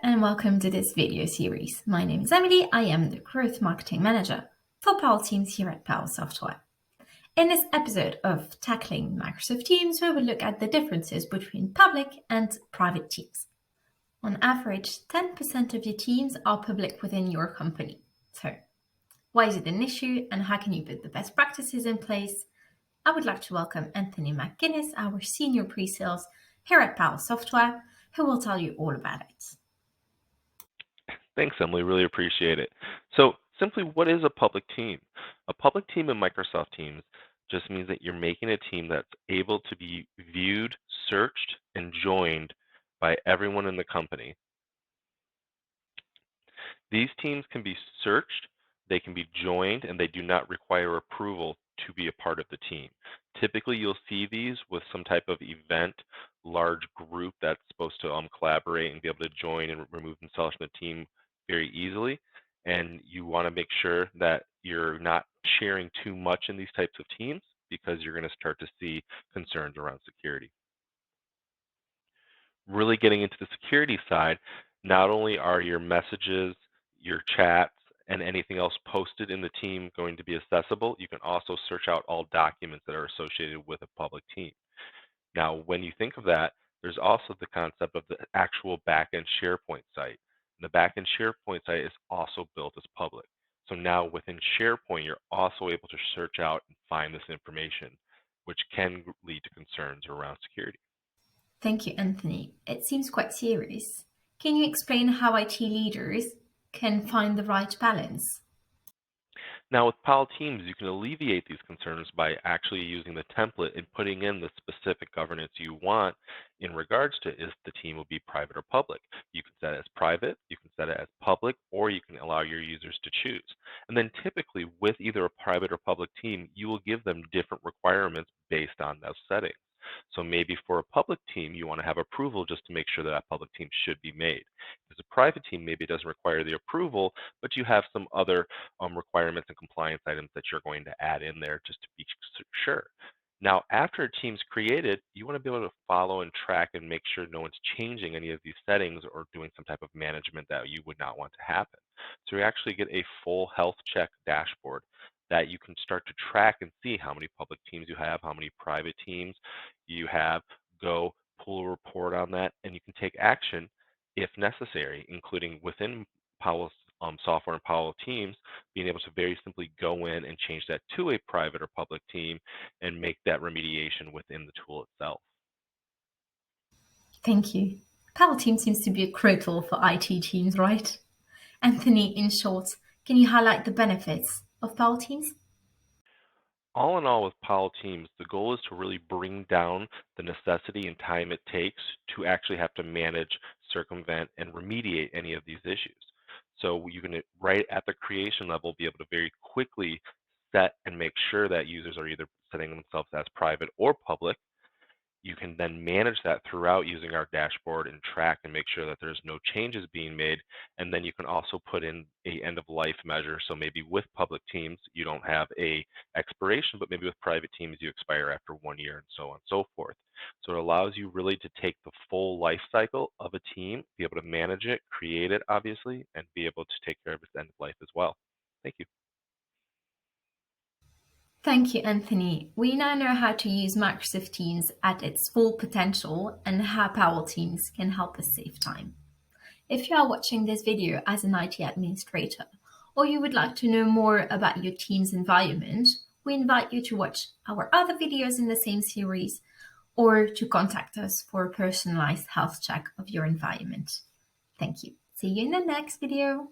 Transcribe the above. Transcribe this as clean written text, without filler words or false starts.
and welcome to this video series. My name is Emily. I am the Growth Marketing Manager for Powell Teams here at Powell Software. In this episode of Tackling Microsoft Teams, we will look at the differences between public and private teams. On average, 10% of your teams are public within your company. So, why is it an issue and how can you put the best practices in place? I would like to welcome Anthony McGuinness, our Senior Pre-Sales here at Powell Software, who will tell you all about it. Thanks, Emily. Really appreciate it. So simply, what is a public team? A public team in Microsoft Teams just means that you're making a team that's able to be viewed, searched, and joined by everyone in the company. These teams can be searched, they can be joined, and they do not require approval to be a part of the team. Typically, you'll see these with some type of event, large group that's supposed to collaborate and be able to join and remove themselves from the team very easily. And you want to make sure that you're not sharing too much in these types of teams because you're going to start to see concerns around security. Really getting into the security side, not only are your messages, your chats, and anything else posted in the team going to be accessible, you can also search out all documents that are associated with a public team. Now, when you think of that, there's also the concept of the actual backend SharePoint site. And the backend SharePoint site is also built as public. So now within SharePoint, you're also able to search out and find this information, which can lead to concerns around security. Thank you, Anthony. It seems quite serious. Can you explain how IT leaders can find the right balance? Now with Powell Teams, you can alleviate these concerns by actually using the template and putting in the specific governance you want in regards to if the team will be private or public. You can set it as private, you can set it as public, or you can allow your users to choose. And then typically with either a private or public team, you will give them different requirements based on those settings. So maybe for a public team, you want to have approval just to make sure that that public team should be made. If it's a private team, maybe it doesn't require the approval, but you have some other requirements and compliance items that you're going to add in there just to be sure. Now, after a team's created, you want to be able to follow and track and make sure no one's changing any of these settings or doing some type of management that you would not want to happen. So you actually get a full health check dashboard that you can start to track and see how many public teams you have, how many private teams you have. Go pull a report on that, and you can take action if necessary, including within Powell's software and Powell Teams, being able to very simply go in and change that to a private or public team and make that remediation within the tool itself. Thank you. Powell Teams seems to be a great tool for IT teams, right? Anthony, in short, can you highlight the benefits of Powell Teams? All in all, with Powell Teams, the goal is to really bring down the necessity and time it takes to actually have to manage, circumvent, and remediate any of these issues. So you can, right at the creation level, be able to very quickly set and make sure that users are either setting themselves as private or public. You can then manage that throughout using our dashboard and track and make sure that there's no changes being made. And then you can also put in a end of life measure. So maybe with public teams, you don't have a expiration, but maybe with private teams, you expire after 1 year and so on and so forth. So it allows you really to take the full life cycle of a team, be able to manage it, create it, obviously, and be able to take care of its end of life as well. Thank you. Thank you, Anthony. We now know how to use Microsoft Teams at its full potential and how Powell Teams can help us save time. If you are watching this video as an IT administrator, or you would like to know more about your team's environment, we invite you to watch our other videos in the same series or to contact us for a personalized health check of your environment. Thank you. See you in the next video.